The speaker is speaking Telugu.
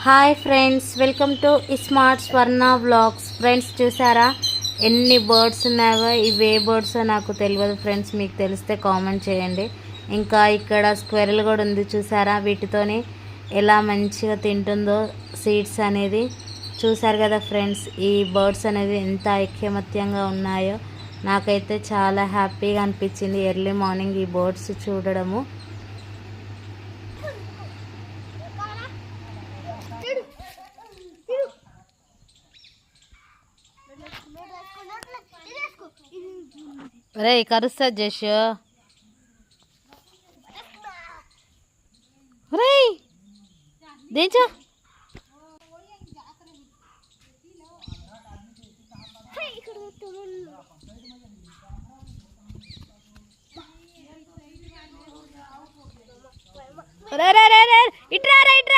Hi friends, welcome to smart Swarna vlogs. Friends చూసారా ఎన్ని బర్డ్స్ ఉన్నాయో? ఇవి ఏ బర్డ్సో నాకు తెలియదు ఫ్రెండ్స్, మీకు తెలిస్తే కామెంట్ చేయండి. ఇంకా ఇక్కడ స్క్వెరల్ కూడా ఉంది చూసారా, వీటితోని ఎలా మంచిగా తింటుందో సీడ్స్ అనేది. చూసారు కదా ఫ్రెండ్స్, ఈ బర్డ్స్ అనేది ఎంత ఐకమత్యంగా ఉన్నాయో. నాకైతే చాలా హ్యాపీగా అనిపించింది ఎర్లీ మార్నింగ్ ఈ బర్డ్స్ చూడడము. రే కరుస్తా జష్, రే దించు. రే రే రే ఇట్రా రా ఇట్రా.